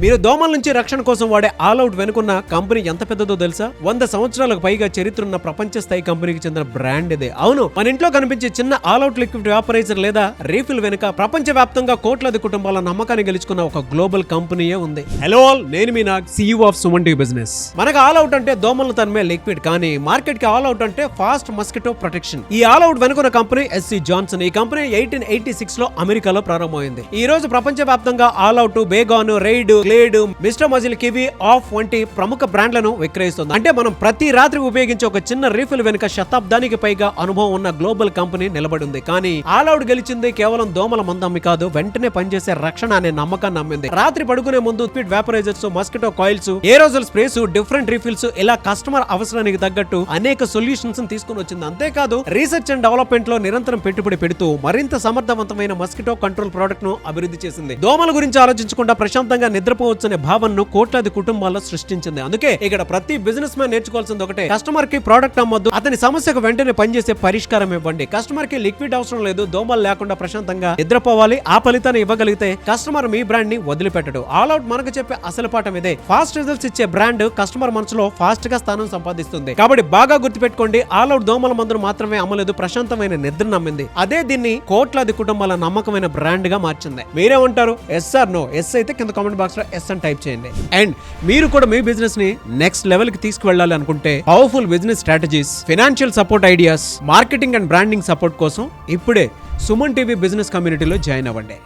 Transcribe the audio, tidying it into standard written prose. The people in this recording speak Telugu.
మీరు దోమల నుంచి రక్షణ కోసం వాడే ఆల్ అవుట్ వెనుకున్న కంపెనీ ఎంత పెద్దదో తెలుసా? 100 సంవత్సరాలకు పైగా చరిత్ర ఉన్న ప్రపంచ స్థాయి కంపెనీకి చెందిన బ్రాండ్ ఇదే. అవును, మన ఇంట్లో కనిపించే చిన్న ఆల్ అవుట్ లిక్విడ్ వ్యాపరైజర్ లేదా రీఫిల్ వెనుక ప్రపంచ వ్యాప్తంగా కోట్లాది కుటుంబాల నమ్మకాన్ని గెలుచుకున్న ఒక గ్లోబల్ కంపెనీయే ఉంది. హలో ఆల్, నేను మీ Nag, CEO of Suman TV business. మనకు ఆల్ అవుట్ అంటే దోమలను తన్మే లిక్విడ్, కానీ మార్కెట్ కి ఆల్ అవుట్ అంటే ఫాస్ట్ మస్కిటో ప్రొటెక్షన్. ఈ ఆల్ అవుట్ వెనుకున్న కంపెనీ SC జాన్సన్. ఈ కంపెనీ 1886 లో అమెరికాలో ప్రారంభమైంది. ఈ రోజు ప్రపంచ వ్యాప్తంగా All Out, Baygon, Raid, Glade, Mr Muscle, Kiwi, Off వంటి ప్రముఖ బ్రాండ్లను విక్రయిస్తుంది. అంటే మనం ప్రతి రాత్రి ఉపయోగించే ఒక చిన్న రీఫిల్ వెనుక శతాబ్దానికి పైగా అనుభవం ఉన్న గ్లోబల్ కంపెనీ నిలబడింది. కానీ ఆల్ అవుట్ గెలిచింది కేవలం దోమల మందమ్మి కాదు, వెంటనే పనిచేసే రక్షణ అనే నమ్మకాన్ని నమ్మింది. రాత్రి పడుకునే ముందు speed vaporisers, mosquito coils, aerosol sprays, different refills, ఇలా కస్టమర్ అవసరానికి తగ్గట్టు అనేక సొల్యూషన్స్ తీసుకుని వచ్చింది. అంతేకాదు రీసెర్చ్ అండ్ డెవలప్మెంట్ లో నిరంతరం పెట్టుబడి పెడుతూ మరింత సమర్థవంతమైన మస్కిటో కంట్రోల్ ప్రోడక్ట్ ను అభివృద్ధి చేసింది. దోమల గురించి ఆలోచించకుండా ప్రశాంతంగా నిద్రపోవచ్చనే భావనను కోట్లాది కుటుంబాల్లో సృష్టించింది. అందుకే ఇక్కడ ప్రతి బిజినెస్ మ్యాన్ నేర్చుకోవాల్సింది ఒకటే: కస్టమర్ కి ప్రోడక్ట్ అమ్మొద్దు, అతని సమస్యకు వెంటనే పనిచేసే పరిష్కారం ఇవ్వండి. కస్టమర్ కి లిక్విడ్ అవసరం లేదు, దోమలు లేకుండా ప్రశాంతంగా నిద్రపోవాలి. ఆ ఫలితాన్ని ఇవ్వగలిగితే కస్టమర్ మీ బ్రాండ్ ని వదిలిపెట్టడు. ఆల్ అవుట్ మనకు చెప్పే అసలు పాఠం ఇదే. ఫాస్ట్ రిజల్ట్స్ ఇచ్చే బ్రాండ్ కస్టమర్ మనసులో ఫాస్ట్ గా స్థానం సంపాదిస్తుంది. కాబట్టి బాగా గుర్తుపెట్టుకోండి, ఆల్ అవుట్ దోమల మందును మాత్రమే అమ్మలేదు, ప్రశాంతమైన నిద్ర నమ్మింది. అదే దీన్ని కోట్లాది కుటుంబాల నమ్మకమైన బ్రాండ్ గా మార్చింది. మీరేమంటారు? Yes are no? ఎస్ అయితే కింద కామెంట్ బాక్స్ లో ఎస్ అని టైప్ చేయండి. అండ్ మీరు కూడా మీ బిజినెస్ ని నెక్స్ట్ లెవెల్ కి తీసుకువెళ్ళాలి అనుకుంటే powerful business strategies, financial support ideas, marketing and branding support కోసం ఇప్పుడే సుమన్ టీవీ బిజినెస్ కమ్యూనిటీలో జాయిన్ అవ్వండి.